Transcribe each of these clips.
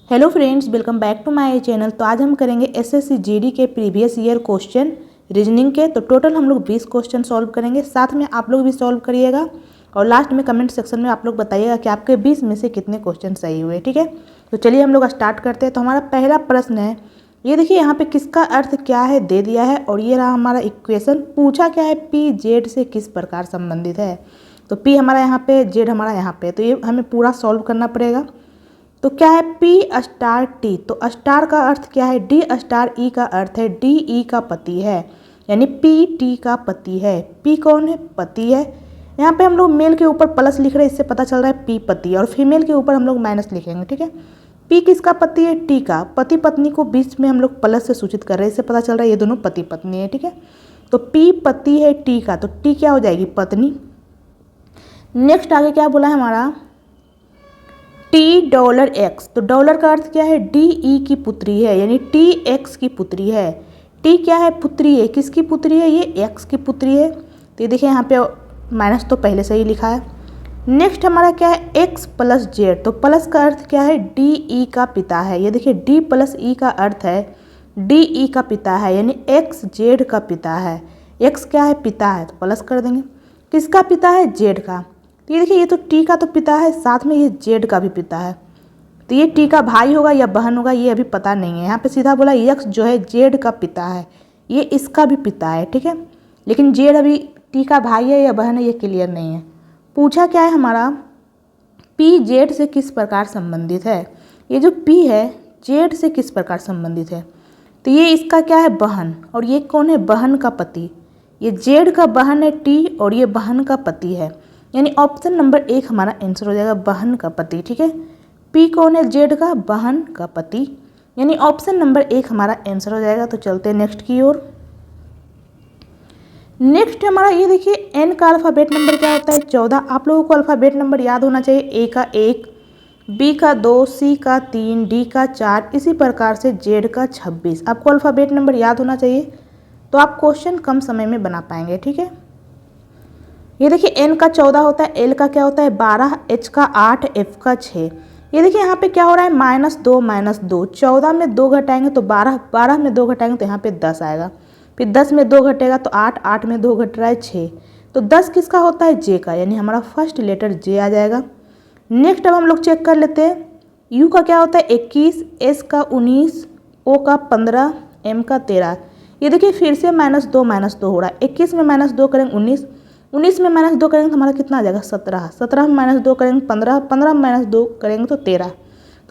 Hello friends, welcome back to my channel. तो आज हम करेंगे एसएससी जीडी के प्रीवियस ईयर क्वेश्चन रीजनिंग के। तो टोटल हम लोग 20 क्वेश्चन सॉल्व करेंगे, साथ में आप लोग भी सॉल्व करिएगा और लास्ट में कमेंट सेक्शन में आप लोग बताइएगा कि आपके 20 में से कितने क्वेश्चन सही हुए। ठीक है, तो चलिए हम लोग स्टार्ट करते हैं। तो हमारा पहला प्रश्न है, ये देखिए यहाँ पे किसका अर्थ क्या है दे दिया है और ये रहा हमारा इक्वेशन। पूछा क्या है, पी जेड से किस प्रकार संबंधित है। तो पी हमारा यहाँ पे, जेड हमारा यहाँ पे, तो ये हमें पूरा सॉल्व करना पड़ेगा। तो क्या है पी स्टार टी, तो स्टार का अर्थ क्या है, डी स्टार ई का अर्थ है डी ई का पति है, यानी पी टी का पति है। पी कौन है, पति है। यहाँ पे हम लोग मेल के ऊपर प्लस लिख रहे हैं, इससे पता चल रहा है पी पति, और फीमेल के ऊपर हम लोग माइनस लिखेंगे। ठीक है, पी किसका पति है, टी का। पति पत्नी को बीच में हम लोग प्लस से सूचित कर रहे हैं, इससे पता चल रहा है ये दोनों पति पत्नी है। ठीक है, तो पी पति है टी का, तो टी क्या हो जाएगी, पत्नी। नेक्स्ट आगे क्या बोला है हमारा, टी डॉलर एक्स, तो डॉलर का अर्थ क्या है, डी ई की पुत्री है, यानी टी एक्स की पुत्री है। टी क्या है, पुत्री है, किसकी पुत्री है, ये एक्स की पुत्री है। तो ये देखिए यहाँ पे माइनस तो पहले से ही लिखा है। नेक्स्ट हमारा क्या है, एक्स प्लस जेड, तो प्लस का अर्थ क्या है, डी ई का पिता है। ये देखिए डी प्लस ई का अर्थ है डी ई का पिता है, यानी एक्स जेड का पिता है। एक्स क्या है, पिता है, तो प्लस कर देंगे। किसका पिता है, जेड का। तो ये देखिए ये तो टी का तो पिता है, साथ में ये जेड का भी पिता है। तो ये टी का भाई होगा या बहन होगा, ये अभी पता नहीं है। यहाँ पे सीधा बोला एक्स जो है जेड का पिता है, ये इसका भी पिता है। ठीक है, लेकिन जेड अभी टी का भाई है या बहन है ये क्लियर नहीं है। पूछा क्या है हमारा, पी जेड से किस प्रकार संबंधित है। ये जो पी है जेड से किस प्रकार संबंधित है, तो ये इसका क्या है, बहन, और ये कौन है, बहन का पति। ये जेड का बहन है टी, और ये बहन का पति है, यानी ऑप्शन नंबर 1 हमारा आंसर हो जाएगा, बहन का पति। ठीक है, पी कौन है, जेड का बहन का पति, यानी ऑप्शन नंबर 1 हमारा आंसर हो जाएगा। तो चलते हैं नेक्स्ट की ओर। नेक्स्ट हमारा ये देखिए एन का अल्फ़ाबेट नंबर क्या होता है, 14। आप लोगों को अल्फ़ाबेट नंबर याद होना चाहिए, ए का 1, बी का 2, सी का 3, डी का 4, इसी प्रकार से जेड का 26। आपको अल्फ़ाबेट नंबर याद होना चाहिए, तो आप क्वेश्चन कम समय में बना पाएंगे। ठीक है, ये देखिए एन का 14 होता है, एल का क्या होता है 12, एच का 8, एफ का 6। ये देखिए यहाँ पे क्या हो रहा है, -2 -2, 14 में 2 घटाएंगे तो 12, 12 में 2 घटाएंगे तो यहाँ पे 10 आएगा, फिर 10 में 2 घटेगा तो 8, 8 में 2 घट रहा है 6, तो 10 किसका होता है, जे का, यानी हमारा फर्स्ट लेटर जे आ जाएगा। नेक्स्ट अब हम लोग चेक कर लेते हैं, यू का क्या होता है 21, एस का 19, ओ का 15, एम का 13। ये देखिए फिर से -2 हो रहा है, 21 में -2 करेंगे 19, 19 में -2 करेंगे तो हमारा कितना आ जाएगा 17, 17 में -2 करेंगे 15, 15 में -2 करेंगे तो 13,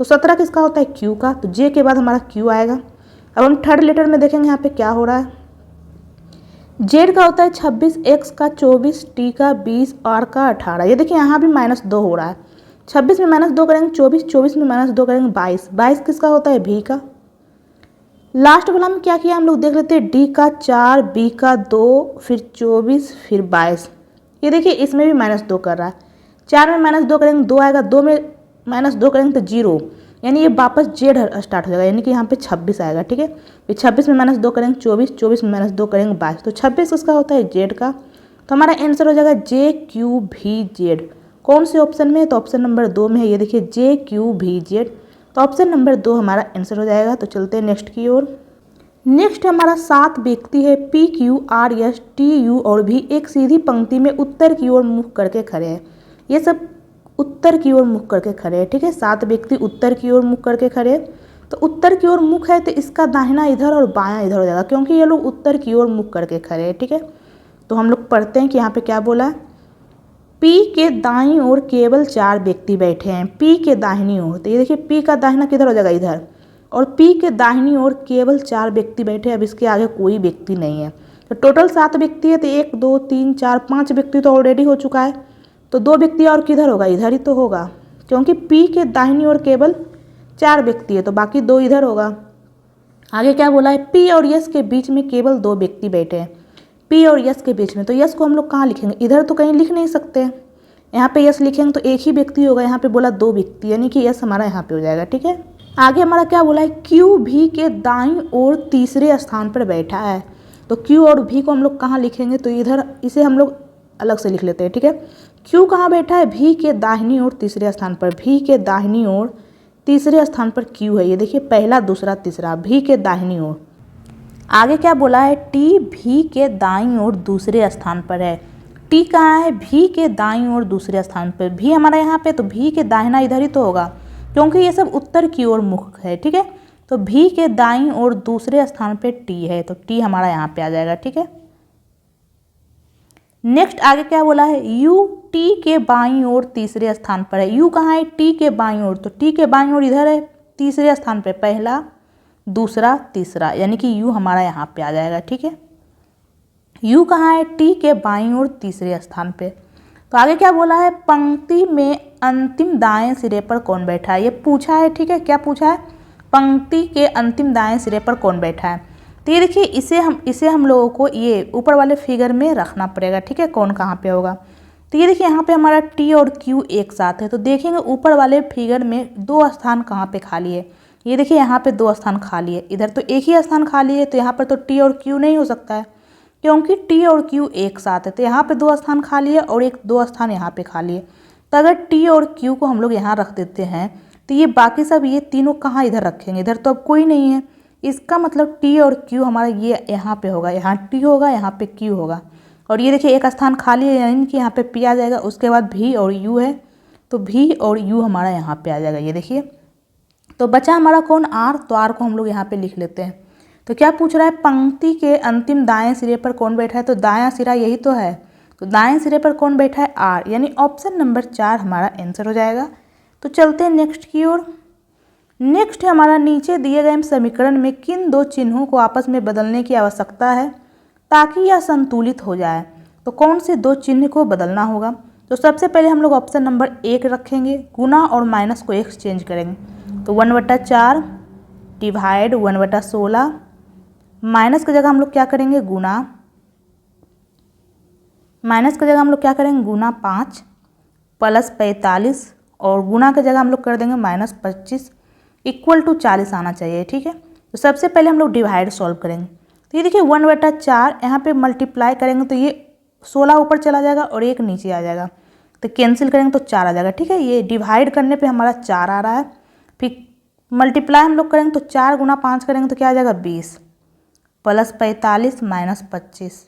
तो 17 किसका होता है, क्यू का, तो जे के बाद हमारा क्यू आएगा। अब हम थर्ड लेटर में देखेंगे यहाँ पे क्या हो रहा है, जेड का होता है 26, एक्स का 24, टी का 20, आर का 18। ये देखिए यहाँ भी -2 हो रहा है, 26 में -2 करेंगे 24, 24 में -2 करेंगे 22, 22 किसका होता है, भी का। लास्ट वाला में क्या किया हम लोग देख लेते हैं, डी का 4, बी का 2, फिर 24, फिर 22। ये देखिए इसमें भी -2 कर रहा है, 4 में -2 करेंगे 2 आएगा, 2 में -2 करेंगे तो 0, यानी ये वापस जेड स्टार्ट हो जाएगा, यानी कि यहाँ पे 26 आएगा। ठीक है, फिर 26 में -2 करेंगे 24, 24 में -2 करेंगे 22, तो 26 किसका होता है, जेड का। तो हमारा आंसर हो जाएगा जे क्यू भी जेड। कौन से ऑप्शन में है, तो ऑप्शन नंबर 2 में है, ये देखिए जे क्यू भी जेड, तो ऑप्शन नंबर 2 हमारा आंसर हो जाएगा। तो चलते हैं नेक्स्ट की ओर। नेक्स्ट हमारा 7 व्यक्ति है, P Q R S T U और भी एक सीधी पंक्ति में उत्तर की ओर मुख करके खड़े हैं। ये सब उत्तर की ओर मुख करके खड़े हैं। ठीक है, 7 व्यक्ति उत्तर की ओर मुख करके खड़े हैं, तो उत्तर की ओर मुख है तो इसका दाहिना इधर और बायां इधर हो जाएगा, क्योंकि ये लोग उत्तर की ओर मुख करके खड़े हैं। ठीक है, तो हम लोग पढ़ते हैं कि यहाँ पे क्या बोला है, पी के दाईं ओर केवल 4 व्यक्ति बैठे हैं, पी के दाहिनी ओर। तो ये देखिए पी का दाहिना किधर हो जाएगा, इधर, और पी के दाहिनी ओर केवल 4 व्यक्ति बैठे हैं, अब इसके आगे कोई व्यक्ति नहीं है। तो टोटल 7 व्यक्ति है, तो 1 2 3 4 5 व्यक्ति तो ऑलरेडी हो चुका है, तो 2 व्यक्ति और किधर होगा, इधर ही तो होगा, क्योंकि पी के दाहिनी ओर केवल 4 व्यक्ति है, तो बाकी 2 इधर होगा। आगे क्या बोला है, पी और यस के बीच में केवल 2 व्यक्ति बैठे हैं, पी और यस के बीच में, तो यस को हम लोग कहाँ लिखेंगे, इधर तो कहीं लिख नहीं सकते, यहाँ पे यस लिखेंगे तो एक ही व्यक्ति होगा, यहाँ पे बोला 2 व्यक्ति, यानी कि यस हमारा यहाँ पे हो जाएगा। ठीक है, आगे हमारा क्या बोला है, क्यू भी के दाईं ओर तीसरे स्थान पर बैठा है, तो क्यू और भी को हम लोग कहाँ लिखेंगे, तो इधर, इसे हम लोग अलग से लिख लेते हैं। ठीक है, क्यू कहाँ बैठा है, भी के दाहिनी ओर तीसरे स्थान पर, भी के दाहिनी ओर तीसरे स्थान पर क्यू है। ये देखिए पहला, दूसरा, तीसरा, भी के दाहिनी ओर। आगे क्या बोला है, टी भी के दाईं ओर दूसरे स्थान पर है। टी कहाँ है, भी के दाईं ओर दूसरे स्थान पर। भी हमारा यहाँ पे, तो भी के दाहिना इधर ही तो होगा क्योंकि ये सब उत्तर की ओर मुख है। ठीक है, तो भी के दाईं ओर दूसरे स्थान पे टी है, तो टी हमारा यहाँ पे आ जाएगा। ठीक है, नेक्स्ट आगे क्या बोला है, यू टी के बाईं ओर तीसरे स्थान पर है। यू कहाँ है, टी के बाईं ओर, तो टी के बाईं ओर इधर है तीसरे स्थान पे, पहला, दूसरा, तीसरा, यानी कि यू हमारा यहाँ पे आ जाएगा। ठीक है, यू कहाँ है, टी के बाईं ओर तीसरे स्थान पे। तो आगे क्या बोला है, पंक्ति में अंतिम दाएं सिरे पर कौन बैठा है, ये पूछा है। ठीक है, क्या पूछा है, पंक्ति के अंतिम दाएं सिरे पर कौन बैठा है। तो ये देखिए इसे हम लोगों को ये ऊपर वाले फिगर में रखना पड़ेगा। ठीक है, कौन कहाँ पे होगा। तो ये देखिए यहाँ पे हमारा टी और क्यू एक साथ है, तो देखेंगे ऊपर वाले फिगर में दो स्थान कहाँ पे खाली है। ये देखिए यहाँ पे दो स्थान खाली है, इधर तो एक ही स्थान खाली है, तो यहाँ पर तो टी और क्यू नहीं हो सकता है क्योंकि टी और क्यू एक साथ है। तो यहाँ पे दो स्थान खाली है और एक दो स्थान यहाँ पे खाली है। तो अगर टी और क्यू को हम लोग यहाँ रख देते हैं तो ये बाकी सब ये तीनों कहाँ इधर रखेंगे, इधर तो अब कोई नहीं है। इसका मतलब टी और क्यू हमारा ये यहाँ पे होगा, यहाँ टी होगा, यहाँ पे क्यू होगा, और ये देखिए एक स्थान खाली है यानी कि यहाँ पे पी आ जाएगा। उसके बाद भी और यू है, तो भी और यू हमारा यहाँ पे आ जाएगा। ये देखिए, तो बचा हमारा कौन, आर। तो आर को हम लोग यहाँ पे लिख लेते हैं। तो क्या पूछ रहा है, पंक्ति के अंतिम दाएं सिरे पर कौन बैठा है, तो दायां सिरा यही तो है, तो दाएं सिरे पर कौन बैठा है, आर, यानी ऑप्शन नंबर 4 हमारा आंसर हो जाएगा। तो चलते हैं नेक्स्ट की ओर। नेक्स्ट हमारा नीचे दिए गए समीकरण में किन दो चिन्हों को आपस में बदलने की आवश्यकता है ताकि यह संतुलित हो जाए। तो कौन से दो चिन्ह को बदलना होगा। तो सबसे पहले हम लोग ऑप्शन नंबर 1 रखेंगे, गुना और माइनस को एक्सचेंज करेंगे। तो 1/4 डिवाइड 1/16, माइनस की जगह हम लोग क्या करेंगे, गुना, माइनस की जगह हम लोग क्या करेंगे, गुना 5 प्लस 45, और गुना की जगह हम लोग कर देंगे -25 इक्वल टू 40 आना चाहिए। ठीक है, तो सबसे पहले हम लोग डिवाइड सॉल्व करेंगे। तो ये देखिए 1/4 यहाँ पे मल्टीप्लाई करेंगे तो ये 16 ऊपर चला जाएगा और 1 नीचे आ जाएगा, तो कैंसिल करेंगे तो 4 आ जाएगा। ठीक है, ये डिवाइड करने पे हमारा 4 आ रहा है, फिर मल्टीप्लाई हम लोग करेंगे तो 4 गुना 5 करेंगे तो क्या आ जाएगा 20 प्लस 45 माइनस 25,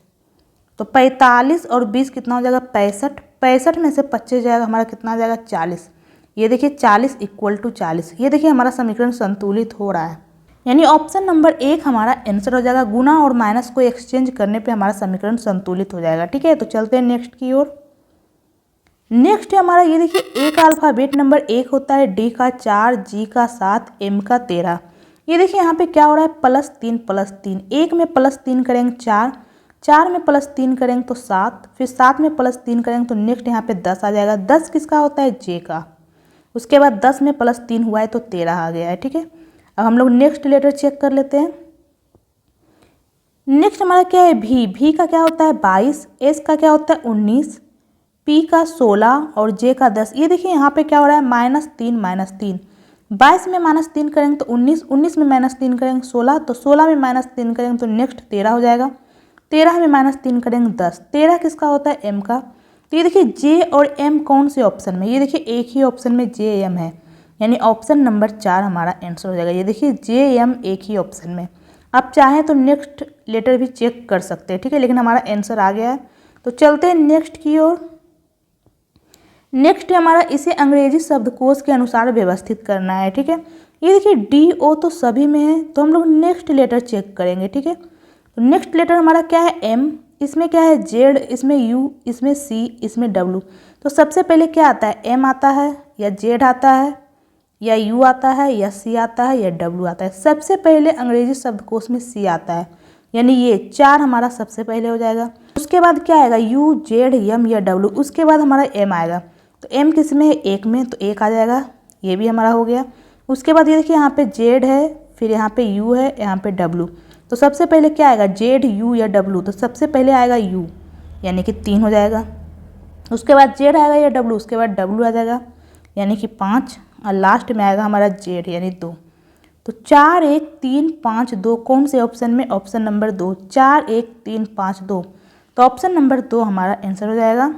तो 45 और 20 कितना हो जाएगा 65, 65 में से 25 जाएगा हमारा कितना आ जाएगा 40। ये देखिए 40 इक्वल टू 40, ये देखिए हमारा समीकरण संतुलित हो रहा है, यानी ऑप्शन नंबर 1 हमारा आंसर हो जाएगा। गुना और माइनस को एक्सचेंज करने पे हमारा समीकरण संतुलित हो जाएगा। ठीक है, तो चलते हैं नेक्स्ट की ओर। नेक्स्ट है हमारा, ये देखिए ए का अल्फ़ाबेट नंबर 1 होता है, डी का 4, जी का 7, एम का 13। ये देखिए यहाँ पे क्या हो रहा है, +3 +3, 1 में +3 करेंगे 4, 4 में +3 करेंगे तो 7, फिर 7 में +3 करेंगे तो नेक्स्ट यहाँ पे 10 आ जाएगा। 10 किसका होता है, जे का। उसके बाद 10 में +3 हुआ है तो 13 आ गया है। ठीक है, अब हम लोग नेक्स्ट लेटर चेक कर लेते हैं। नेक्स्ट हमारा क्या है, भी का क्या होता है 22, एस का क्या होता है 19, पी का 16 और जे का 10। ये देखिए यहाँ पे क्या हो रहा है, -3 -3, 22 में -3 करेंगे तो 19, 19 में -3 करेंगे 16, तो 16 में -3 करेंगे तो नेक्स्ट 13 हो जाएगा, 13 में -3 करेंगे 10, 13 किसका होता है, एम का। तो ये देखिए जे और एम कौन से ऑप्शन में, ये देखिए एक ही ऑप्शन में जे एम है, यानी ऑप्शन नंबर 4 हमारा आंसर हो जाएगा। ये देखिए जे एम एक ही ऑप्शन में, आप चाहें तो नेक्स्ट लेटर भी चेक कर सकते हैं। ठीक है, लेकिन हमारा आंसर आ गया है। तो चलते हैं नेक्स्ट की ओर। नेक्स्ट हमारा इसे अंग्रेजी शब्दकोश के अनुसार व्यवस्थित करना है। ठीक है, ये देखिए डी ओ तो सभी में है, तो हम लोग नेक्स्ट लेटर चेक करेंगे। ठीक है, तो नेक्स्ट लेटर हमारा क्या है, एम, इसमें क्या है जेड, इसमें यू, इसमें सी, इसमें डब्लू। तो सबसे पहले क्या आता है, एम आता है या जेड आता है या यू आता है या सी आता है या डब्लू आता है। सबसे पहले अंग्रेजी शब्दकोश में सी आता है, यानी ये 4 हमारा सबसे पहले हो जाएगा। उसके बाद क्या आएगा, यू, जेड, एम या डब्लू, उसके बाद हमारा एम आएगा। तो एम किस में है, एक में, तो एक आ जाएगा, ये भी हमारा हो गया। उसके बाद ये देखिए यहाँ पे जेड है, फिर यहाँ पे यू है, यहाँ पे डब्लू। तो सबसे पहले क्या आएगा, जेड, यू या डब्लू, तो सबसे पहले आएगा यू, यानी कि 3 हो जाएगा। उसके बाद जेड आएगा या डब्लू, उसके बाद डब्लू आ जाएगा, यानी कि 5, और लास्ट में आएगा हमारा जेड, यानी 2। तो 4 1 3 5 2 कौन से ऑप्शन में, ऑप्शन नंबर 2, 4 1 3 5 2, तो ऑप्शन नंबर 2 हमारा आंसर हो जाएगा।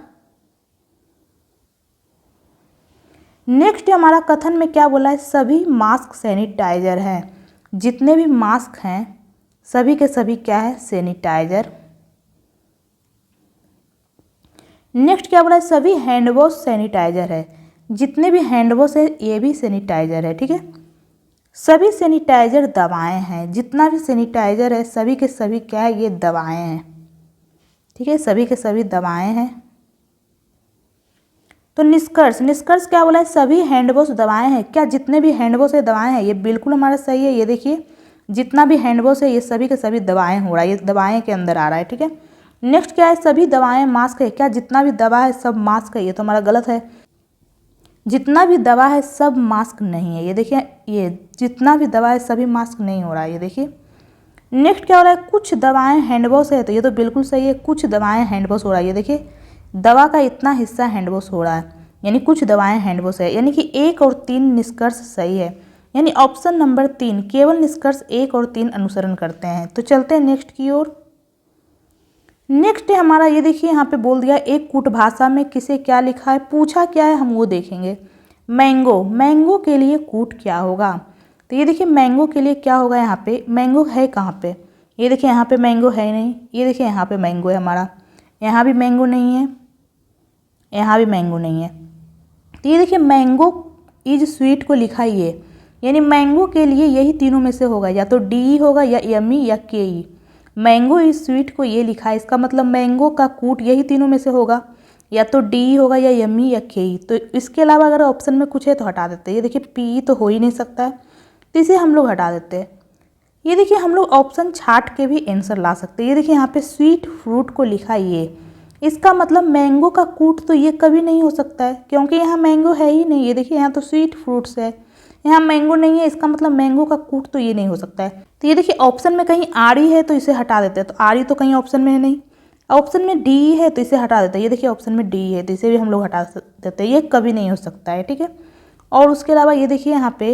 नेक्स्ट हमारा कथन में क्या बोला है, सभी मास्क सैनिटाइजर हैं। जितने भी मास्क हैं सभी के सभी क्या है, सैनिटाइजर। नेक्स्ट क्या बोला है, सभी हैंड वॉश सैनिटाइजर है। जितने भी हैंड वॉश है ये भी सैनिटाइजर है, ठीक है। सभी सैनिटाइजर दवाएं हैं। जितना भी सैनिटाइजर है सभी के सभी क्या है, ये दवाएं हैं, ठीक है, सभी के सभी दवाएं हैं। तो निष्कर्ष क्या बोला है, सभी हैंड वॉश दवाएं हैं। क्या जितने भी हैंड वॉश है दवाएं हैं, ये बिल्कुल हमारा सही है। ये देखिए जितना भी हैंड वॉश है ये सभी के सभी दवाएं हो रहा है, ये दवाएं के अंदर आ रहा है, ठीक है। नेक्स्ट क्या है, सभी दवाएं मास्क है। क्या जितना भी दवा है सब मास्क है, ये तो हमारा गलत है। जितना भी दवा है सब मास्क नहीं है, ये देखिए, ये जितना भी दवा है सभी मास्क नहीं हो रहा है, ये देखिए। नेक्स्ट क्या हो रहा है, कुछ दवाएं हैंड वॉश है, तो ये तो बिल्कुल सही है, कुछ दवाएं हैंड वॉश हो रहा है। ये देखिए दवा का इतना हिस्सा हैंड वॉश हो रहा है, यानी कुछ दवाएं हैंड वॉश है, यानी कि 1 और 3 निष्कर्ष सही है। यानी ऑप्शन नंबर 3 केवल निष्कर्ष 1 और 3 अनुसरण करते हैं। तो चलते हैं नेक्स्ट की ओर। नेक्स्ट है हमारा, ये देखिए यहाँ पे बोल दिया एक कूट भाषा में किसे क्या लिखा है, पूछा क्या है हम वो देखेंगे। मैंगो, मैंगो के लिए कूट क्या होगा। तो ये देखिए मैंगो के लिए क्या होगा, यहाँ पे मैंगो है कहाँ पे, ये देखिए यहाँ पे मैंगो है नहीं, ये देखिए यहाँ पे मैंगो है हमारा, यहाँ भी मैंगो नहीं है, यहाँ भी मैंगो नहीं है। तो ये देखिए मैंगो इज स्वीट को लिखा ही है, यानी मैंगो के लिए यही तीनों में से होगा, या तो डी होगा या यमी या के ई। मैंगो इज स्वीट को ये लिखा है, इसका मतलब मैंगो का कूट यही तीनों में से होगा, या तो डी होगा या यमी या के ई। तो इसके अलावा अगर ऑप्शन में कुछ है तो हटा देते हैं। ये देखिए पी तो हो ही नहीं सकता है, तो इसे हम लोग हटा देते हैं। ये देखिए हम लोग ऑप्शन छाट के भी आंसर ला सकते हैं। ये देखिए यहाँ पे स्वीट फ्रूट को लिखा ये, इसका मतलब मैंगो का कूट तो ये कभी नहीं हो सकता है, क्योंकि यहाँ मैंगो है ही नहीं। ये देखिए यहाँ तो स्वीट फ्रूट्स है, यहाँ मैंगो नहीं है, इसका मतलब मैंगो का कूट तो ये नहीं हो सकता है। तो ये देखिए ऑप्शन में कहीं आड़ी है तो इसे हटा देते हैं, तो आड़ी तो कहीं ऑप्शन में है नहीं। ऑप्शन में डी है तो इसे हटा देते हैं। ये देखिए ऑप्शन में डी है तो इसे भी हम लोग हटा देते हैं, ये कभी नहीं हो सकता है, ठीक है। और उसके अलावा ये देखिए यहाँ पे,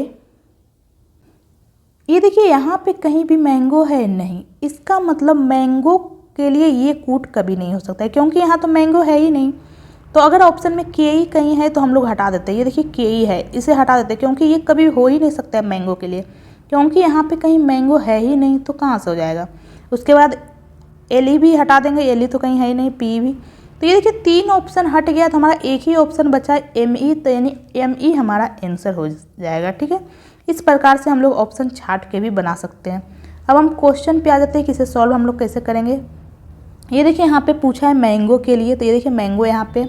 ये देखिए यहाँ पे कहीं भी मैंगो है नहीं, इसका मतलब मैंगो के लिए ये कूट कभी नहीं हो सकता है, क्योंकि यहाँ तो मैंगो है ही नहीं। तो अगर ऑप्शन में के ई कहीं है तो हम लोग हटा देते हैं। ये देखिए के ई है, इसे हटा देते हैं, क्योंकि ये कभी हो ही नहीं सकता है मैंगो के लिए, क्योंकि यहाँ पे कहीं मैंगो है ही नहीं, तो कहाँ से हो जाएगा। उसके बाद एल ई भी हटा देंगे, एल ई तो कहीं है ही नहीं, पी भी। तो ये देखिए 3 ऑप्शन हट गया, तो हमारा एक ही ऑप्शन बचा है एम ई, तो यानी एम ई हमारा आंसर हो जाएगा, ठीक है। इस प्रकार से हम लोग ऑप्शन छाट के भी बना सकते हैं। अब हम क्वेश्चन पे आ जाते हैं कि इसे सॉल्व हम लोग कैसे करेंगे। ये देखिए यहाँ पे पूछा है मैंगो के लिए, तो ये देखिए मैंगो यहाँ पे,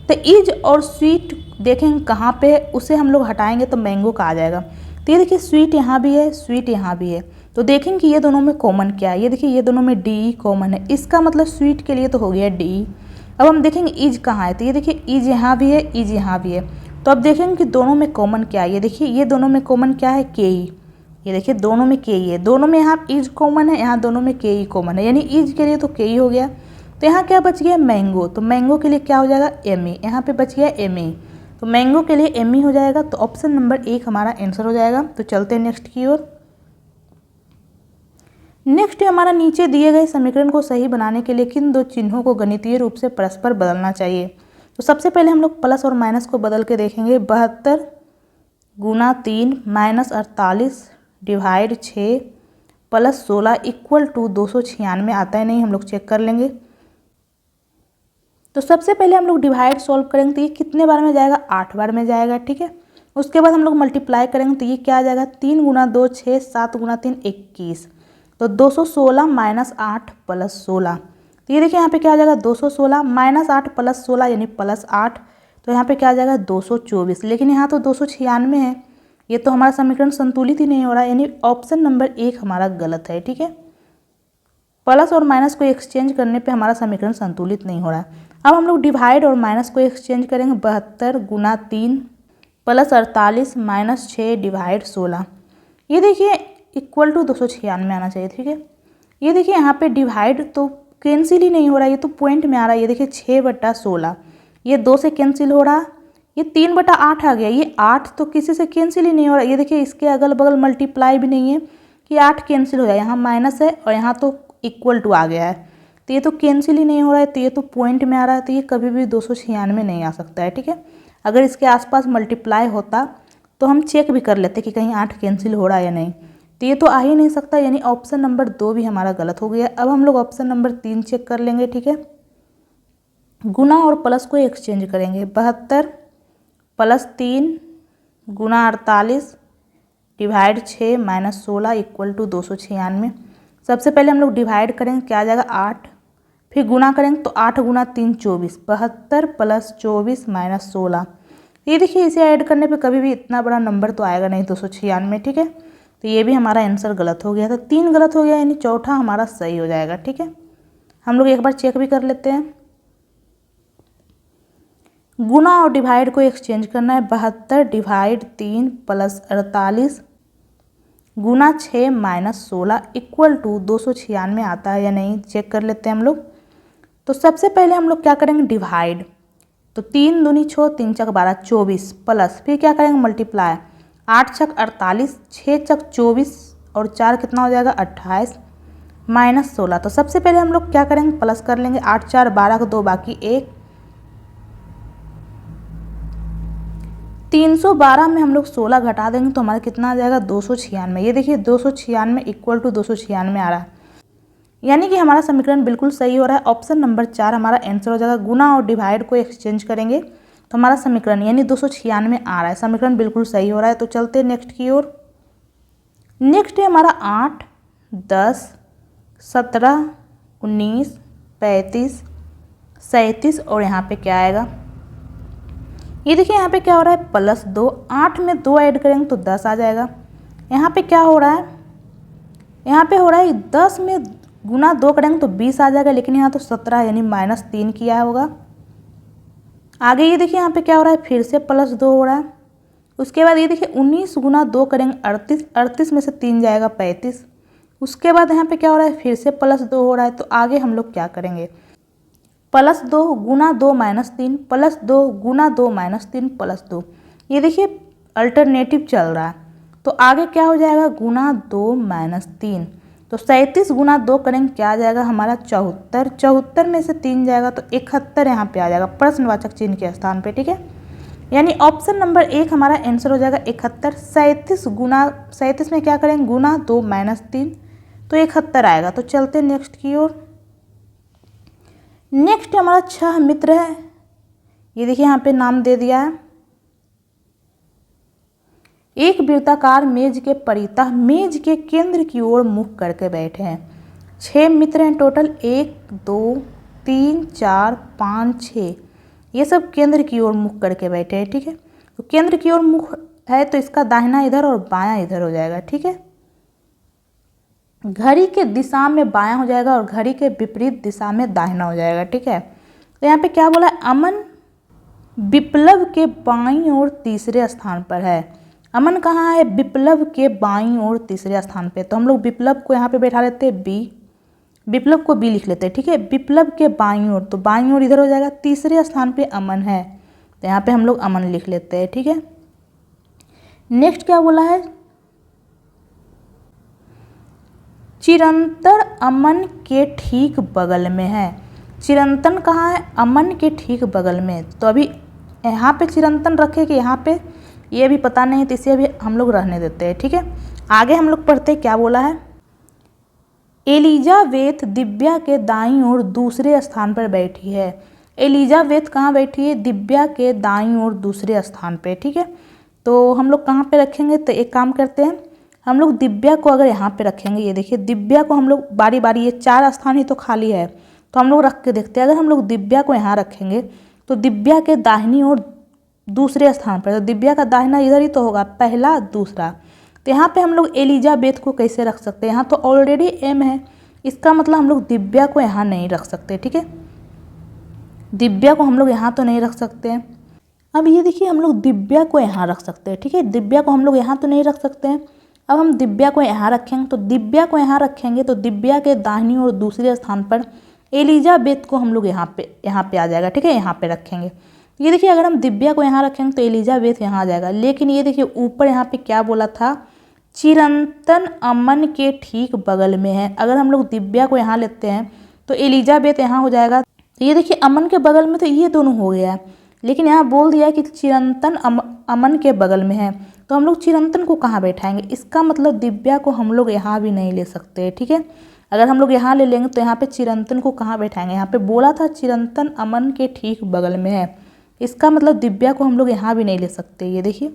तो इज और स्वीट देखेंगे कहाँ पे, उसे हम लोग हटाएंगे तो मैंगो का आ जाएगा। तो ये देखिए स्वीट यहाँ भी है, स्वीट यहाँ भी है, तो देखेंगे कि ये दोनों में कॉमन क्या है। ये देखिए ये दोनों में डी कॉमन है, इसका मतलब स्वीट के लिए तो हो गया डी। अब हम देखेंगे इज कहाँ है, तो ये देखिए इज यहाँ भी है, इज यहाँ भी है, तो अब देखेंगे कि दोनों में कॉमन क्या है। ये देखिए ये दोनों में कॉमन क्या है, के ई। ये देखिए दोनों में के ई है, दोनों में यहाँ इज कॉमन है, यहाँ दोनों में के ई कॉमन है, यानी इज के लिए तो के ई हो गया। तो यहाँ क्या बच गया, मैंगो, तो मैंगो के लिए क्या हो जाएगा, एम ई। यहाँ पे बच गया एम ई, तो मैंगो के लिए एम ई हो जाएगा। तो ऑप्शन नंबर 1 हमारा आंसर हो जाएगा। तो चलते हैं नेक्स्ट की ओर। नेक्स्ट हमारा नीचे दिए गए समीकरण को सही बनाने के लिए किन 2 चिन्हों को गणितीय रूप से परस्पर बदलना चाहिए। तो सबसे पहले हम लोग प्लस और माइनस को बदल के देखेंगे। 72 गुना 3 minus 48 divide 6 plus 16 equal to 296 आता है नहीं, हम लोग चेक कर लेंगे। तो सबसे पहले हम लोग डिवाइड सॉल्व करेंगे, तो ये कितने बार में जाएगा, 8 बार में जाएगा, ठीक है। उसके बाद हम लोग मल्टीप्लाई करेंगे, तो ये क्या आ जाएगा, 3 गुना 2 6, 7 गुना 3 21, तो 216 माइनस 8 प्लस 16। तो ये देखिए यहाँ पे क्या आ जाएगा, 216 माइनस 8 प्लस 16 यानी प्लस 8, तो यहाँ पे क्या आ जाएगा 224। लेकिन यहाँ तो 296 है, ये तो हमारा समीकरण संतुलित ही नहीं हो रहा है, यानी ऑप्शन नंबर 1 हमारा गलत है, ठीक है। प्लस और माइनस को एक्सचेंज करने पे हमारा समीकरण संतुलित नहीं हो रहा है। अब हम लोग डिवाइड और माइनस को एक्सचेंज करेंगे। 72 गुना 3 प्लस 48 माइनस 6 डिवाइड 16, ये देखिए इक्वल टू 296 आना चाहिए, ठीक है। ये देखिए यहाँ पे डिवाइड तो कैंसिल ही नहीं हो रहा है, ये तो पॉइंट में आ रहा है। ये देखिए 6/16, ये 2 से कैंसिल हो रहा, ये 3/8 आ गया, ये 8 तो किसी से कैंसिल ही नहीं हो रहा। ये देखिए इसके अगल बगल मल्टीप्लाई भी नहीं है कि 8 कैंसिल हो जाए, यहाँ माइनस है और यहाँ तो इक्वल टू आ गया है, तो ये तो कैंसिल ही नहीं हो रहा है, तो ये तो पॉइंट में आ रहा है, तो ये कभी भी 296 नहीं आ सकता है, ठीक है। अगर इसके आसपास मल्टीप्लाई होता तो हम चेक भी कर लेते कि कहीं 8 कैंसिल हो रहा है या नहीं। तो ये तो आ ही नहीं सकता, यानी ऑप्शन नंबर 2 भी हमारा गलत हो गया। अब हम लोग ऑप्शन नंबर 3 चेक कर लेंगे, ठीक है। गुना और प्लस को एक्सचेंज करेंगे। 72 + 3 गुना 48 डिवाइड 6 माइनस 16 इक्वल टू 296। सबसे पहले हम लोग डिवाइड करेंगे, क्या आ जाएगा 8, फिर गुना करेंगे तो 8 गुना 3 24, 72 + 24 माइनस 16। ये देखिए इसे ऐड करने पे कभी भी इतना बड़ा नंबर तो आएगा नहीं 296, ठीक है। तो ये भी हमारा आंसर गलत हो गया। तो 3 गलत हो गया, यानी चौथा हमारा सही हो जाएगा, ठीक है। हम लोग एक बार चेक भी कर लेते हैं। गुना और डिवाइड को एक्सचेंज करना है। 72 डिवाइड 3 + 48 गुना 6 माइनस 16 इक्वल टू 296 आता है या नहीं, चेक कर लेते हैं हम लोग। तो सबसे पहले हम लोग क्या करेंगे, डिवाइड। तो 3 दूनी 6, 3 चक 12 24 प्लस फिर क्या करेंगे मल्टीप्लाई, 8 छक 48, 6 चक 24 और 4 कितना हो जाएगा 28 माइनस 16। तो सबसे पहले हम लोग क्या करेंगे, प्लस कर लेंगे। 8 4 12 का 2 बाकी 1, 312 में हम लोग 16 घटा देंगे तो हमारा कितना आ जाएगा 296। ये देखिए 296 इक्वल टू 296 आ रहा है, यानी कि हमारा समीकरण बिल्कुल सही हो रहा है। ऑप्शन नंबर 4 हमारा आंसर हो जाएगा। गुना और डिवाइड को एक्सचेंज करेंगे तो हमारा समीकरण यानी 296 आ रहा है। समीकरण बिल्कुल सही हो रहा है। तो चलते हैं नेक्स्ट की ओर। नेक्स्ट है हमारा 8 10 17 19 35 37 और यहाँ पे क्या आएगा, ये देखिए यहाँ पे क्या हो रहा है +2, 8 में 2 ऐड करेंगे तो 10 आ जाएगा। यहाँ पे क्या हो रहा है, यहाँ पे हो रहा है 10 में गुना 2 करेंगे तो 20 आ जाएगा, लेकिन यहाँ तो 17 यानी -3 किया होगा। आगे ये देखिए यहाँ पे क्या हो रहा है, फिर से +2 हो रहा है। उसके बाद ये देखिए 19 गुना 2 करेंगे 38, 38 में से 3 जाएगा 35। उसके बाद यहाँ पे क्या हो रहा है, फिर से +2 हो रहा है। तो आगे हम लोग क्या करेंगे, +2 गुना 2 -3 +2 गुना 2 -3 +2। ये देखिए अल्टरनेटिव चल रहा है। तो आगे क्या हो जाएगा, गुना 2 -3। तो 37 गुना 2 करेंगे क्या आ जाएगा हमारा 74, 74 में से 3 जाएगा तो 71 यहाँ पे आ जाएगा प्रश्नवाचक चिन्ह के स्थान पे, ठीक है। यानी ऑप्शन नंबर 1 हमारा आंसर हो जाएगा 71। 37 में क्या करेंगे, गुना 2 -3 तो 71 आएगा। तो चलते नेक्स्ट की ओर। नेक्स्ट हमारा 6 मित्र है। ये देखिए यहाँ पे नाम दे दिया है। एक वृत्ताकार मेज के परितः मेज के केंद्र की ओर मुख करके बैठे हैं। 6 मित्र हैं टोटल, 1 2 3 4 5 6, ये सब केंद्र की ओर मुख करके बैठे हैं, ठीक है। तो केंद्र की ओर मुख है तो इसका दाहिना इधर और बायां इधर हो जाएगा, ठीक है। घड़ी के दिशा में बायां हो जाएगा और घड़ी के विपरीत दिशा में दाहिना हो जाएगा, ठीक है। तो यहाँ पे क्या बोला है, अमन विप्लव के बाईं ओर तीसरे स्थान पर है। अमन कहाँ है, विप्लव के बाईं ओर तीसरे स्थान पे। तो हम लोग विप्लव को यहाँ पे बैठा लेते हैं बी, विप्लव को बी लिख लेते हैं, ठीक है। विप्लव के बाईं ओर, तो बाईं ओर इधर हो जाएगा, तीसरे स्थान पे अमन है तो यहाँ पे हम लोग अमन लिख लेते हैं, ठीक है। नेक्स्ट क्या बोला है, चिरंतन अमन के ठीक बगल में है। चिरंतन कहाँ है, अमन के ठीक बगल में। तो अभी यहाँ पे चिरंतन रखे कि यहाँ पे, ये भी पता नहीं, तो इसे अभी हम लोग रहने देते हैं, ठीक है। आगे हम लोग पढ़ते हैं क्या बोला है, एलिजाबेथ दिव्या के दाईं ओर दूसरे स्थान पर बैठी है। एलिजाबेथ कहाँ बैठी है, दिव्या के दाईं ओर दूसरे स्थान पे, ठीक है। तो हम लोग कहाँ पे रखेंगे, तो एक काम करते हैं, हम लोग दिव्या को अगर यहाँ पे रखेंगे, ये देखिए दिव्या को हम लोग बारी बारी, ये 4 स्थान ही तो खाली है तो हम लोग रख के देखते हैं। अगर हम लोग दिव्या को यहाँ रखेंगे तो दिव्या के दाहिनी ओर दूसरे स्थान पर, तो दिव्या का दाहिना इधर ही तो होगा, पहला दूसरा। तो यहाँ पे हम लोग एलिजाबेथ को कैसे रख सकते हैं, यहाँ तो ऑलरेडी एम है, इसका मतलब हम लोग दिव्या को यहाँ नहीं रख सकते, ठीक है। दिव्या को हम लोग यहाँ तो नहीं रख सकते हैं। अब ये देखिए हम लोग दिव्या को यहाँ रख सकते हैं, ठीक है। दिव्या को हम लोग यहाँ तो नहीं रख सकते हैं। अब हम दिव्या को यहाँ रखेंगे, तो दिव्या को यहाँ रखेंगे तो दिव्या के दाहिनी ओर दूसरे स्थान पर एलिजाबेथ को हम लोग यहाँ पे आ जाएगा, ठीक है, यहाँ पे रखेंगे। ये देखिए अगर हम दिव्या को यहाँ रखेंगे तो एलिजाबेथ यहाँ आ जाएगा, लेकिन ये देखिए ऊपर यहाँ पे क्या बोला था, चिरंतन अमन के ठीक बगल में है। अगर हम लोग दिव्या को यहाँ लेते हैं तो एलिजाबेथ यहाँ हो जाएगा। तो ये देखिए अमन के बगल में तो ये दोनों हो गया है, लेकिन यहाँ बोल दिया है कि चिरंतन अमन के बगल में है, तो हम लोग चिरंतन को कहाँ बैठाएंगे? इसका मतलब दिव्या को हम लोग यहाँ भी नहीं ले सकते, ठीक है। अगर हम लोग यहाँ ले लेंगे तो यहाँ पे चिरंतन को कहाँ बैठाएंगे? यहाँ पे बोला था चिरंतन अमन के ठीक बगल में है, इसका मतलब दिव्या को हम लोग यहाँ भी नहीं ले सकते। ये देखिए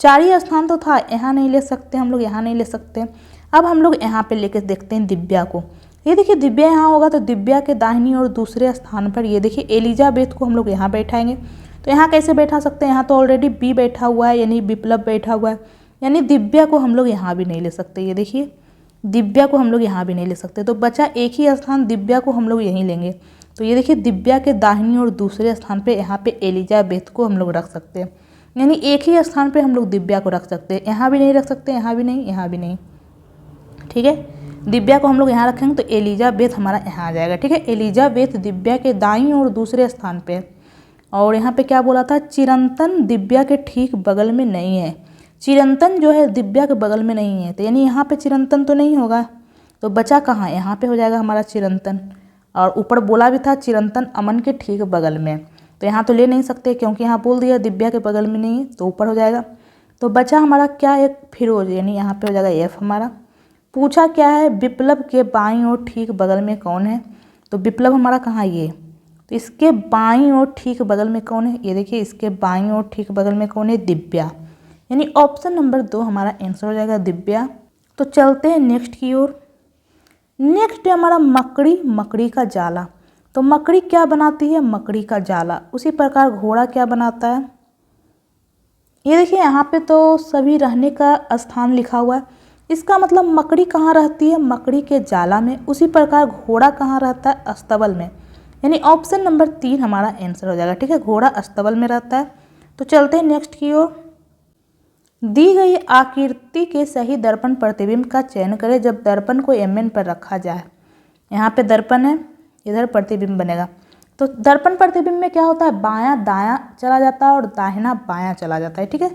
4 ही स्थान तो था, यहाँ नहीं ले सकते हम लोग, यहाँ नहीं ले सकते। अब हम लोग यहाँ पे लेके देखते हैं दिव्या को। ये देखिए दिव्या यहाँ होगा तो दिव्या के दाहिनी और दूसरे स्थान पर ये देखिए एलिजाबेथ को हम लोग यहाँ बैठाएंगे। तो यहाँ कैसे बैठा सकते हैं? यहाँ तो ऑलरेडी बी बैठा हुआ है, यानी विप्लव बैठा हुआ है, यानी दिव्या को हम लोग यहाँ भी नहीं ले सकते। ये देखिए दिव्या को हम लोग यहाँ भी नहीं ले सकते, तो बचा एक ही स्थान, दिव्या को हम लोग यहीं लेंगे। तो ये देखिए दिव्या के दाहिनी और दूसरे स्थान पे यहाँ पे एलिजाबेथ को हम लोग रख सकते हैं, यानी एक ही स्थान पे हम लोग दिव्या को रख सकते हैं। यहाँ भी नहीं रख सकते, यहाँ भी नहीं, यहाँ भी नहीं, ठीक है। दिव्या को हम लोग यहाँ रखेंगे तो एलिजाबेथ हमारा यहाँ आ जाएगा, ठीक है। एलिजाबेथ दिव्या के दाईं और दूसरे स्थान पे। और यहाँ पे क्या बोला था? चिरंतन दिव्या के ठीक बगल में नहीं है। चिरंतन जो है दिव्या के बगल में नहीं है, तो यानी यहाँ पे चिरंतन तो नहीं होगा, तो बचा कहाँ? यहाँ पे हो जाएगा हमारा चिरंतन। और ऊपर बोला भी था चिरंतन अमन के ठीक बगल में, तो यहाँ तो ले नहीं सकते क्योंकि यहाँ बोल दिया दिव्या के बगल में नहीं है, तो ऊपर हो जाएगा। तो बचा हमारा क्या? एक फिरोज, यानी यहाँ पे हो जाएगा एफ हमारा। पूछा क्या है? विप्लव के बाईं और ठीक बगल में कौन है? तो विप्लव हमारा कहाँ? ये, तो इसके बाईं और ठीक बगल में कौन है? ये देखिए इसके बाईं और ठीक बगल में कौन है? दिव्या, यानी ऑप्शन नंबर 2 हमारा आंसर हो जाएगा दिव्या। तो चलते हैं नेक्स्ट की ओर। नेक्स्ट है हमारा मकड़ी, मकड़ी का जाला। तो मकड़ी क्या बनाती है? मकड़ी का जाला। उसी प्रकार घोड़ा क्या बनाता है? ये देखिए यहाँ पे तो सभी रहने का स्थान लिखा हुआ है, इसका मतलब मकड़ी कहाँ रहती है? मकड़ी के जाला में। उसी प्रकार घोड़ा कहाँ रहता है? अस्तबल में, यानी ऑप्शन नंबर 3 हमारा आंसर हो जाएगा, ठीक है। घोड़ा अस्तबल में रहता है। तो चलते हैं नेक्स्ट की ओर। दी गई आकृति के सही दर्पण प्रतिबिंब का चयन करें जब दर्पण को एमएन पर रखा जाए। यहाँ पे दर्पण है, इधर प्रतिबिंब बनेगा। तो दर्पण प्रतिबिंब में क्या होता है? बायां दायां चला जाता है और दाहिना बायां चला जाता है, ठीक है।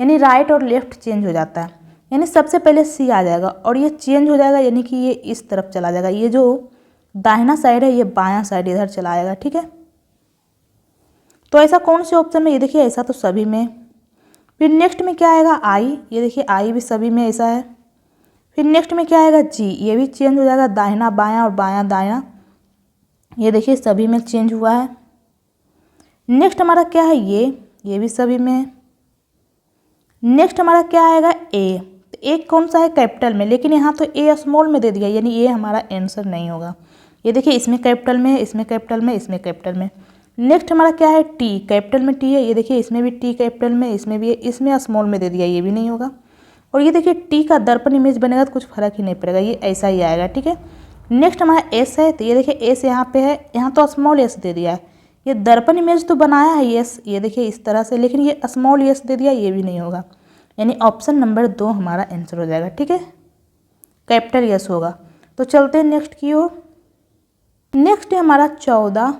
यानी राइट और लेफ्ट चेंज हो जाता है, यानी सबसे पहले सी आ जाएगा और ये चेंज हो जाएगा, यानी कि ये इस तरफ चला जाएगा। ये जो दाहिना साइड है ये बायां साइड इधर चला आएगा, ठीक है। तो ऐसा कौन से ऑप्शन में? ये देखिए ऐसा तो सभी में। फिर नेक्स्ट में क्या आएगा? आई, ये देखिए आई भी सभी में ऐसा है। फिर नेक्स्ट में क्या आएगा? जी, ये भी चेंज हो जाएगा, दाहिना बायां और बायां दायां, ये देखिए सभी में चेंज हुआ है। नेक्स्ट हमारा क्या है? ये भी सभी में है। नेक्स्ट हमारा क्या आएगा? ए, तो ए कौन सा है? कैपिटल में, लेकिन यहाँ तो ए स्मॉल में दे दिया, यानी ये हमारा आंसर नहीं होगा। ये देखिए इसमें कैपिटल में है, इसमें कैपिटल में, इसमें कैपिटल में। नेक्स्ट हमारा क्या है? टी, कैपिटल में टी है, ये देखिए इसमें भी टी कैपिटल में, इसमें भी है, इसमें स्मॉल में दे दिया, ये भी नहीं होगा। और ये देखिए टी का दर्पण इमेज बनेगा तो कुछ फर्क ही नहीं पड़ेगा, ये ऐसा ही आएगा, ठीक है। नेक्स्ट हमारा एस है, तो ये देखिए एस यहाँ पे है, यहाँ तो स्मॉल एस दे दिया है। ये दर्पण इमेज तो बनाया है एस, ये देखिए इस तरह से, लेकिन ये स्मॉल एस दे दिया, ये भी नहीं होगा, यानी ऑप्शन नंबर 2 हमारा आंसर हो जाएगा, ठीक है। कैपिटल एस होगा। तो चलते हैं नेक्स्ट की ओर। नेक्स्ट है हमारा 14,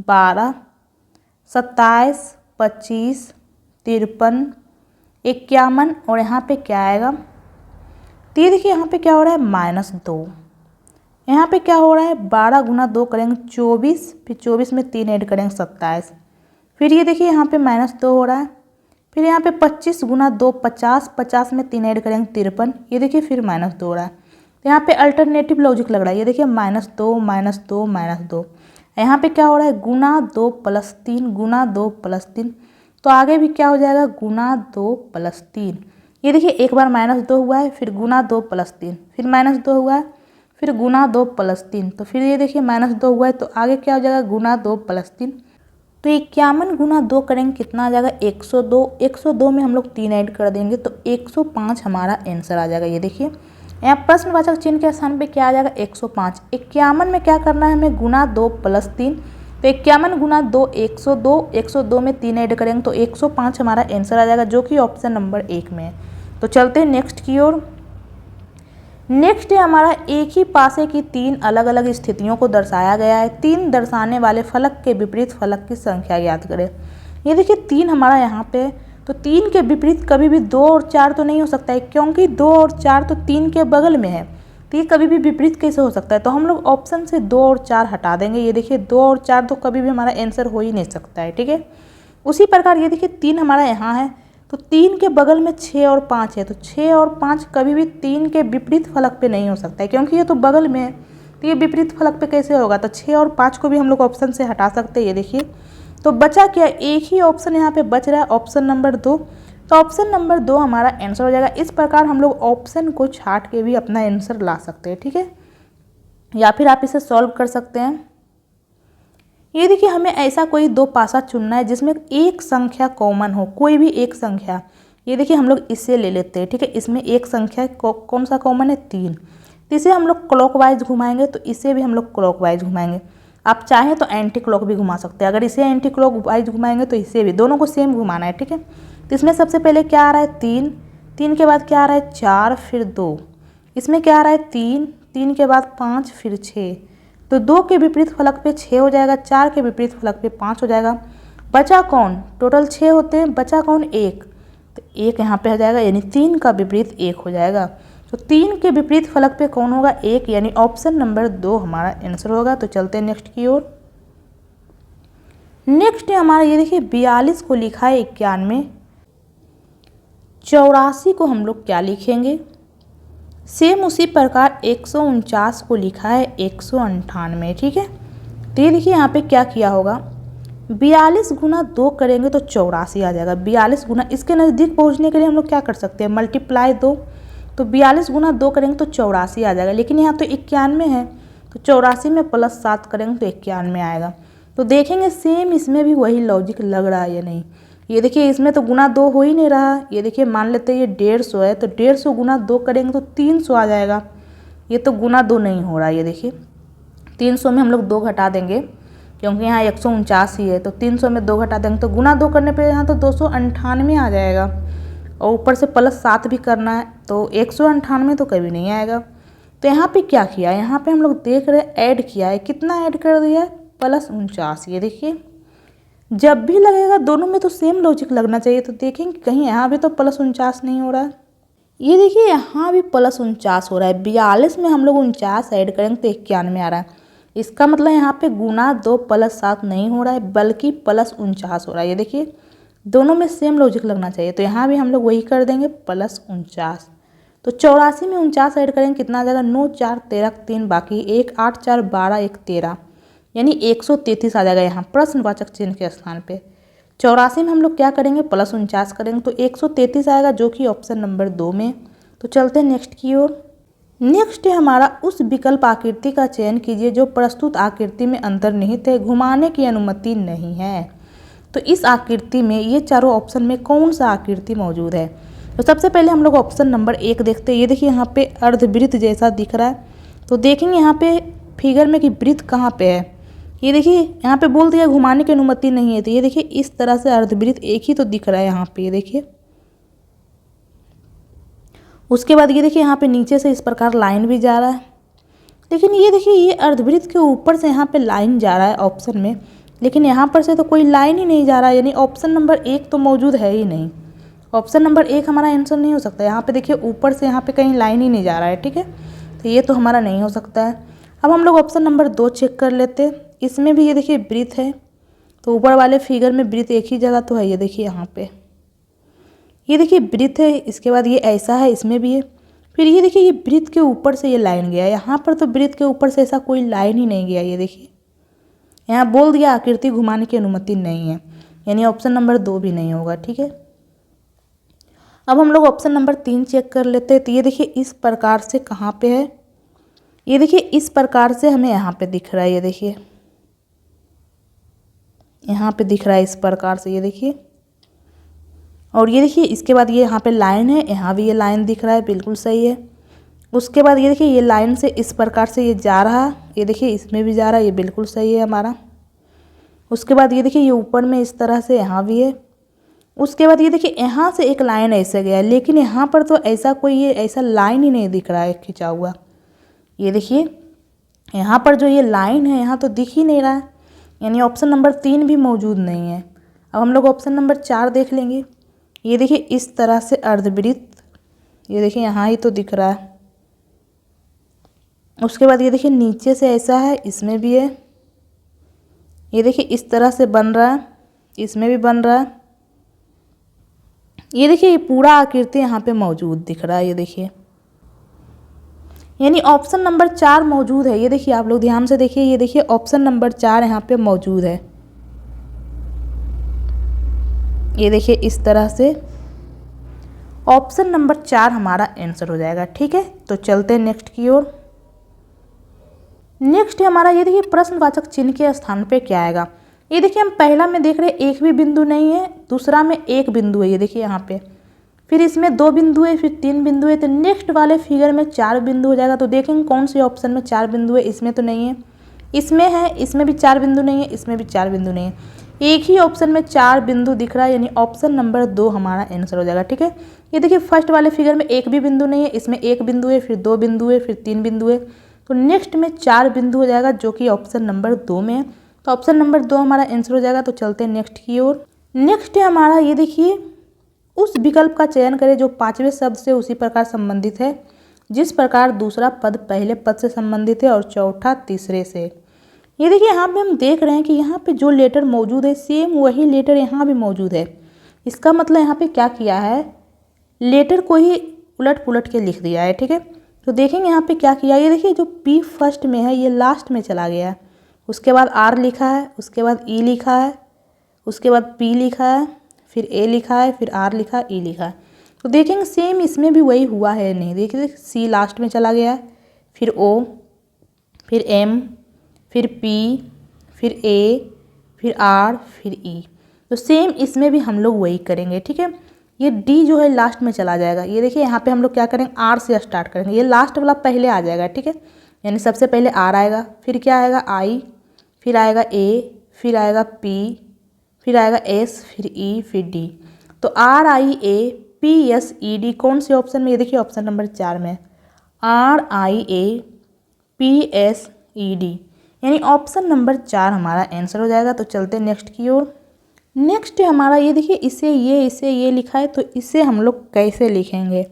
12, 27, 25, 53, 51 और यहाँ पे क्या आएगा? तो ये देखिए यहाँ पे क्या हो रहा है? -2। यहाँ पे क्या हो रहा है? 12 गुना 2 करेंगे 24, फिर 24 में 3 ऐड करेंगे 27। फिर ये देखिए यहाँ पे -2 हो रहा है। फिर यहाँ पे 25 गुना 2 50, 50 में 3 ऐड करेंगे 53, ये देखिए फिर -2 हो रहा है। तो यहाँ पे अल्टरनेटिव लॉजिक लग रहा है, ये देखिए -2 -2 -2। यहाँ पे क्या हो रहा है? गुना 2 + 3 गुना 2 + 3, तो आगे भी क्या हो जाएगा? गुना 2 + 3। ये देखिए एक बार -2 हुआ है, फिर गुना 2 + 3, फिर -2 हुआ है, फिर गुना 2 + 3, तो फिर ये देखिए -2 हुआ है, तो आगे क्या हो जाएगा? गुना 2 + 3। तो 51 गुना 2 करेंगे कितना आ जाएगा? 102। 102 में हम लोग 3 ऐड कर देंगे तो 105 हमारा आंसर आ जाएगा। ये देखिए यहाँ प्रश्नवाचक चिन्ह के स्थान पे क्या आ जाएगा? 105। 51 में क्या करना है हमें? गुना 2 + 3, तो 51 गुना 2 102, 102 में 3 ऐड करेंगे तो 105 हमारा आंसर आ जाएगा, जो कि ऑप्शन नंबर 1 में है। तो चलते हैं नेक्स्ट की ओर। नेक्स्ट है हमारा एक ही पासे की 3 अलग अलग स्थितियों को दर्शाया गया है। 3 दर्शाने वाले फलक के विपरीत फलक की संख्या ज्ञात करें। ये देखिए 3 हमारा यहाँ पे, तो 3 के विपरीत कभी भी 2 और 4 तो नहीं हो सकता है, क्योंकि 2 और 4 तो 3 के बगल में है, तो ये कभी भी विपरीत कैसे हो सकता है? तो हम लोग ऑप्शन से 2 और 4 हटा देंगे। ये देखिए 2 और 4 तो कभी भी हमारा आंसर हो ही नहीं सकता है, ठीक है। उसी प्रकार ये देखिए 3 हमारा यहाँ है, तो 3 के बगल में 6 और 5 है, तो 6 और 5 कभी भी 3 के विपरीत फलक पे नहीं हो सकता है, क्योंकि ये तो बगल में है, तो ये विपरीत फलक पे कैसे होगा। तो 6 और 5 को भी हम लोग ऑप्शन से हटा सकते हैं। ये देखिए, तो बचा क्या, एक ही ऑप्शन यहाँ पे बच रहा है, ऑप्शन नंबर 2। तो ऑप्शन नंबर 2 हमारा आंसर हो जाएगा। इस प्रकार हम लोग ऑप्शन को छाट के भी अपना आंसर ला सकते हैं, ठीक है, या फिर आप इसे सॉल्व कर सकते हैं। ये देखिए, हमें ऐसा कोई 2 पासा चुनना है जिसमें एक संख्या कॉमन हो, कोई भी एक संख्या। ये देखिए, हम लोग इससे ले लेते हैं, ठीक है, इसमें एक संख्या कौन सा कॉमन है, 3। तो इसे हम लोग क्लॉकवाइज घुमाएंगे, तो इसे भी हम लोग क्लॉकवाइज घुमाएंगे। आप चाहें तो एंटी क्लॉक भी घुमा सकते हैं। अगर इसे एंटी क्लॉकवाइज घुमाएंगे तो इसे भी, दोनों को सेम घुमाना है, ठीक है। तो इसमें सबसे पहले क्या आ रहा है, 3, 3 के बाद क्या आ रहा है, 4, फिर 2। इसमें क्या आ रहा है, 3, 3 के बाद 5, फिर 6। तो 2 के विपरीत फलक पे 6 हो जाएगा, 4 के विपरीत फलक पे 5 हो जाएगा। बचा कौन, टोटल 6 होते हैं, बचा कौन, 1। तो 1 यहाँ पे हो जाएगा, यानी 3 का विपरीत 1 हो जाएगा। तो 3 के विपरीत फलक पे कौन होगा, 1, यानी ऑप्शन नंबर 2 हमारा आंसर होगा। तो चलते हैं नेक्स्ट की ओर। नेक्स्ट है हमारा, ये देखिए 42 को लिखा है 91, 84 को हम लोग क्या लिखेंगे, सेम उसी प्रकार 149 को लिखा है 198, ठीक है। तो ये देखिए यहाँ पे क्या किया होगा, 42 गुना 2 करेंगे तो 84 आ जाएगा। 42 गुना, इसके नज़दीक पहुँचने के लिए हम लोग क्या कर सकते हैं, मल्टीप्लाई 2। तो 42 गुना 2 करेंगे तो 84 आ जाएगा, लेकिन यहाँ तो 91 है, तो 84 में प्लस 7 करेंगे तो 91 आएगा। तो देखेंगे सेम इसमें भी वही लॉजिक लग रहा है या नहीं। ये देखिए, इसमें तो गुना 2 हो ही नहीं रहा। ये देखिए, मान लेते हैं ये 150 है, तो 150 गुना 2 करेंगे तो 300 आ जाएगा। ये तो गुना 2 नहीं हो रहा। ये देखिए, 300 में हम लोग 2 घटा देंगे, क्योंकि यहाँ 149 ही है, तो 300 में 2 घटा देंगे तो गुना 2 करने पे यहाँ तो 298 आ जाएगा, और ऊपर से प्लस 7 भी करना है, तो 198 तो कभी नहीं आएगा। तो यहाँ पे क्या किया, यहाँ पे हम लोग देख रहे हैं ऐड किया है, कितना ऐड कर दिया है, +49। ये देखिए, जब भी लगेगा दोनों में तो सेम लॉजिक लगना चाहिए। तो देखेंगे कहीं यहाँ भी तो +49 नहीं हो रहा है। ये देखिए, यहाँ भी +49 हो रहा है। 42 में हम लोग 49 ऐड करेंगे तो 91 आ रहा है। इसका मतलब यहाँ पे गुना 2 + 7 नहीं हो रहा है, बल्कि +49 हो रहा है। ये देखिए, दोनों में सेम लॉजिक लगना चाहिए, तो यहाँ भी हम लोग वही कर देंगे, +49। तो 84 में 49 ऐड करेंगे, कितना आ जाएगा, 9 4 13 3 बाकी 1 8 4 12 1 13, यानी 133 आ जाएगा यहाँ प्रश्नवाचक चिन्ह के स्थान पे। 84 में हम लोग क्या करेंगे, +49 करेंगे तो 133 आएगा, जो कि ऑप्शन नंबर 2 में। तो चलते हैं नेक्स्ट की ओर। नेक्स्ट है हमारा, उस विकल्प आकृति का चयन कीजिए जो प्रस्तुत आकृति में अंतर्निहित है, घुमाने की अनुमति नहीं है। तो इस आकृति में ये चारों ऑप्शन में कौन सा आकृति मौजूद है। तो सबसे पहले हम लोग ऑप्शन नंबर 1 देखते हैं। ये देखिए, यहाँ पे अर्धवृत्त जैसा दिख रहा है, तो देखेंगे यहाँ पे फिगर में कि वृत्त कहाँ पे है। ये देखिए, यहाँ पे बोल दिया घुमाने की अनुमति नहीं है, तो ये देखिए इस तरह से अर्धवृत्त एक ही तो दिख रहा है यहाँ पे। ये देखिए, उसके बाद ये देखिए यहाँ पे नीचे से इस प्रकार लाइन भी जा रहा है, लेकिन ये देखिए ये अर्धवृत्त के ऊपर से यहाँ पे लाइन जा रहा है ऑप्शन में, लेकिन यहाँ पर से तो कोई लाइन ही नहीं जा रहा है, यानी ऑप्शन नंबर 1 तो मौजूद है ही नहीं। ऑप्शन नंबर 1 हमारा आंसर नहीं हो सकता। यहाँ पे देखिए ऊपर से यहाँ पे कहीं लाइन ही नहीं जा रहा है, ठीक है, तो ये तो हमारा नहीं हो सकता है। अब हम लोग ऑप्शन नंबर 2 चेक कर लेते हैं। इसमें भी ये देखिए वृत्त है, तो ऊपर वाले फिगर में वृत्त एक ही जगह तो है। ये देखिए यहाँ पे ये देखिए वृत्त है, इसके बाद ये ऐसा है, इसमें भी है, फिर ये देखिए ये वृत्त के ऊपर से ये लाइन गया, यहाँ पर तो वृत्त के ऊपर से ऐसा कोई लाइन ही नहीं गया। ये देखिए यहाँ बोल दिया आकृति घुमाने की अनुमति नहीं है, यानी ऑप्शन नंबर 2 भी नहीं होगा, ठीक है। अब हम लोग ऑप्शन नंबर 3 चेक कर लेते हैं। तो ये देखिए इस प्रकार से कहाँ पे है, ये देखिए इस प्रकार से हमें यहाँ पे दिख रहा है। ये देखिए यहाँ पे दिख रहा है इस प्रकार से, ये देखिए, और ये देखिए इसके बाद ये यहाँ पे लाइन है, यहाँ भी ये लाइन दिख रहा है, बिल्कुल सही है। उसके बाद ये देखिए ये लाइन से इस प्रकार से ये जा रहा, ये देखिए इसमें भी जा रहा है, ये बिल्कुल सही है हमारा। उसके बाद ये देखिए ये ऊपर में इस तरह से यहाँ भी है। उसके बाद ये देखिए यहाँ से एक लाइन ऐसे गया, लेकिन यहाँ पर तो ऐसा कोई ये ऐसा लाइन ही नहीं दिख रहा है खिंचा हुआ। ये देखिए यहाँ पर जो ये लाइन है यहाँ तो दिख ही नहीं रहा है, यानी ऑप्शन नंबर 3 भी मौजूद नहीं है। अब हम लोग ऑप्शन नंबर 4 देख लेंगे। ये देखिए इस तरह से अर्धवृत्त, ये देखिए यहाँ ही तो दिख रहा है। उसके बाद ये देखिए नीचे से ऐसा है, इसमें भी है, ये देखिए इस तरह से बन रहा है, इसमें भी बन रहा है। ये देखिए, ये पूरा आकृति यहाँ पे मौजूद दिख रहा है, ये देखिए, यानी ऑप्शन नंबर 4 मौजूद है। ये देखिए, आप लोग ध्यान से देखिए, ये देखिए ऑप्शन नंबर 4 यहाँ पे मौजूद है। ये देखिए, इस तरह से ऑप्शन नंबर 4 हमारा आंसर हो जाएगा। ठीक है, तो चलते हैं नेक्स्ट की ओर। नेक्स्ट है हमारा, ये देखिए प्रश्नवाचक चिन्ह के स्थान पे क्या आएगा। ये देखिए, हम पहला में देख रहे हैं एक भी बिंदु नहीं है, दूसरा में एक बिंदु है, ये देखिए यहाँ पे, फिर इसमें 2 बिंदु है, फिर 3 बिंदु है, तो नेक्स्ट वाले फिगर में 4 बिंदु हो जाएगा। तो देखेंगे कौन से ऑप्शन में 4 बिंदु है। इसमें तो नहीं है, इसमें है, इसमें भी 4 बिंदु नहीं है, इसमें भी 4 बिंदु नहीं है। एक ही ऑप्शन में 4 बिंदु दिख रहा है, यानी ऑप्शन नंबर 2 हमारा आंसर हो जाएगा। ठीक है, ये देखिए फर्स्ट वाले फिगर में एक भी बिंदु नहीं है, इसमें 1 बिंदु है, फिर 2 बिंदु है, फिर 3 बिंदु है, तो नेक्स्ट में 4 बिंदु हो जाएगा, जो कि ऑप्शन नंबर 2 में है। तो ऑप्शन नंबर 2 हमारा आंसर हो जाएगा। तो चलते हैं नेक्स्ट की ओर। नेक्स्ट है हमारा, ये देखिए, उस विकल्प का चयन करें जो 5वें शब्द से उसी प्रकार संबंधित है जिस प्रकार दूसरा पद पहले पद से संबंधित है और चौथा तीसरे से। ये देखिए, यहाँ पे हम देख रहे हैं कि यहाँ पे जो लेटर मौजूद है सेम वही लेटर यहाँ भी मौजूद है। इसका मतलब यहाँ पे क्या किया है, लेटर को ही उलट पुलट के लिख दिया है। ठीक है, तो देखेंगे यहाँ पे क्या किया। ये देखिए, जो पी फर्स्ट में है ये लास्ट में चला गया है, उसके बाद आर लिखा है, उसके बाद ई लिखा है, उसके बाद पी लिखा है, फिर ए लिखा है, फिर आर लिखा है, ई लिखा है। तो देखेंगे सेम इसमें भी वही हुआ है नहीं। देखिए, सी लास्ट में चला गया है, फिर ओ, फिर एम, फिर पी, फिर ए, फिर आर, फिर ई। तो सेम इसमें भी हम लोग वही करेंगे। ठीक है, ये डी जो है लास्ट में चला जाएगा। ये देखिए, यहाँ पे हम लोग क्या करेंगे, आर से स्टार्ट करेंगे, ये लास्ट वाला पहले आ जाएगा। ठीक है, यानी सबसे पहले आर आएगा, फिर क्या आएगा, आई, फिर आएगा ए, फिर आएगा पी, फिर आएगा एस, फिर ई, फिर डी। तो are I A P S E D कौन से ऑप्शन में, ये देखिए ऑप्शन नंबर 4 में, are I A P S E D, यानी ऑप्शन नंबर 4 हमारा आंसर हो जाएगा। तो चलते हैं नेक्स्ट की ओर। नेक्स्ट है हमारा, ये देखिए, इसे ये लिखा है, तो इसे हम लोग कैसे लिखेंगे।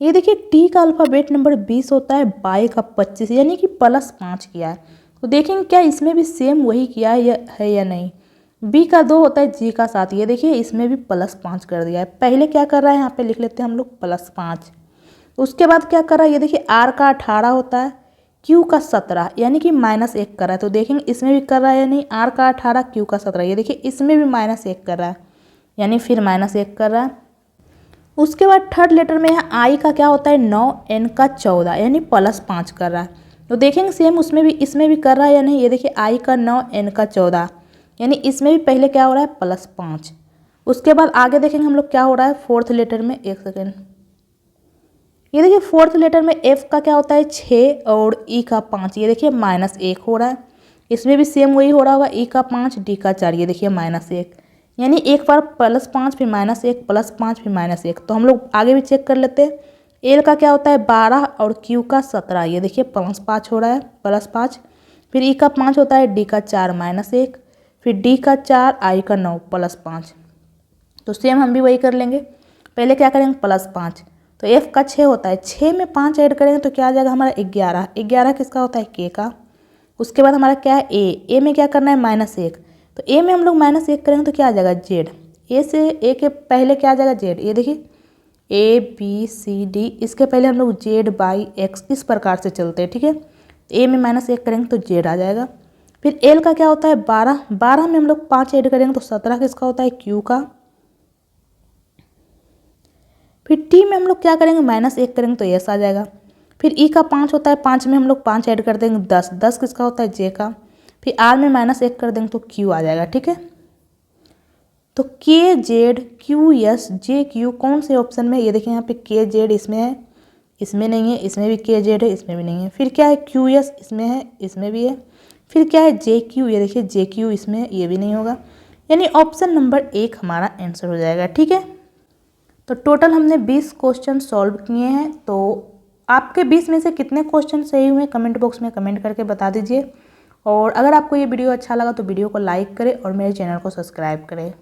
ये देखिए, टी का अल्फ़ाबेट नंबर 20 होता है, बाई का 25, यानी कि +5 किया है। तो देखेंगे क्या इसमें भी सेम वही किया है या नहीं। बी का 2 होता है, जी का 7, ये देखिए इसमें भी +5 कर दिया है। पहले क्या कर रहा है, यहाँ पे लिख लेते हैं हम लोग +5। उसके बाद क्या कर रहा है, ये देखिए आर का 18 होता है, क्यू का 17, यानी कि -1 कर रहा है। तो देखेंगे इसमें भी कर रहा है या नहीं, आर का 18, क्यू का 17, ये देखिए इसमें भी -1 कर रहा है, यानी फिर -1 कर रहा है। उसके बाद थर्ड लेटर में है आई का क्या होता है, 9, एन का 14, यानी +5 कर रहा है। तो देखेंगे सेम उसमें भी इसमें भी कर रहा है या नहीं। ये देखिए आई का 9, एन का 14, यानी इसमें भी पहले क्या हो रहा है, +5। उसके बाद आगे देखेंगे हम लोग क्या हो रहा है, फोर्थ लेटर में, एक सेकेंड, ये देखिए फोर्थ लेटर में एफ का क्या होता है, 6 और ई का 5, ये देखिए -1 हो रहा है। इसमें भी सेम वही हो रहा होगा, ई का 5, डी का 4, ये देखिए -1, यानी एक बार +5 फिर -1, +5 फिर -1। तो हम लोग आगे भी चेक कर लेते हैं। एल का क्या होता है, 12 और क्यू का 17, ये देखिए +5 हो रहा है, +5। फिर ई का 5 होता है, डी का 4 -1, फिर डी का 4, आई का 9, +5। तो सेम हम भी वही कर लेंगे। पहले क्या करेंगे, +5। तो एफ का 6 होता है, 6 में 5 ऐड करेंगे तो क्या आ जाएगा हमारा 11। 11 किसका होता है, के का। उसके बाद हमारा क्या है, ए में क्या करना है, -1। तो ए में हम लोग -1 करेंगे तो क्या आ जाएगा, जेड। ए से ए के पहले क्या आ जाएगा, जेड। ये देखिए ए बी सी डी, इसके पहले हम लोग Z/X इस प्रकार से चलते हैं। ठीक है, ए में -1 करेंगे तो जेड आ जाएगा। फिर एल का क्या होता है, 12, 12 में हम लोग 5 ऐड करेंगे तो 17 किसका होता है, क्यू का। फिर टी में हम लोग क्या करेंगे, -1 करेंगे तो एस आ जाएगा। फिर ई का 5 होता है, 5 में हम लोग 5 ऐड कर देंगे, 10, 10 किसका होता है, जे का। फिर आर में -1 कर देंगे तो क्यू आ जाएगा। ठीक है, तो के जेड क्यू एस जे क्यू कौन से ऑप्शन में, ये देखिए यहाँ पे के जेड इसमें है, इसमें नहीं है, इसमें भी के जेड है, इसमें भी नहीं है। फिर क्या है, क्यू एस इसमें है, इसमें भी है। फिर क्या है, जे क्यू, ये देखिए जे क्यू इसमें, ये भी नहीं होगा, यानी ऑप्शन नंबर 1 हमारा आंसर हो जाएगा। ठीक है, तो टोटल हमने 20 क्वेश्चन सॉल्व किए हैं। तो आपके 20 में से कितने क्वेश्चन सही हुए कमेंट बॉक्स में कमेंट करके बता दीजिए। और अगर आपको ये वीडियो अच्छा लगा तो वीडियो को लाइक करें और मेरे चैनल को सब्सक्राइब करें।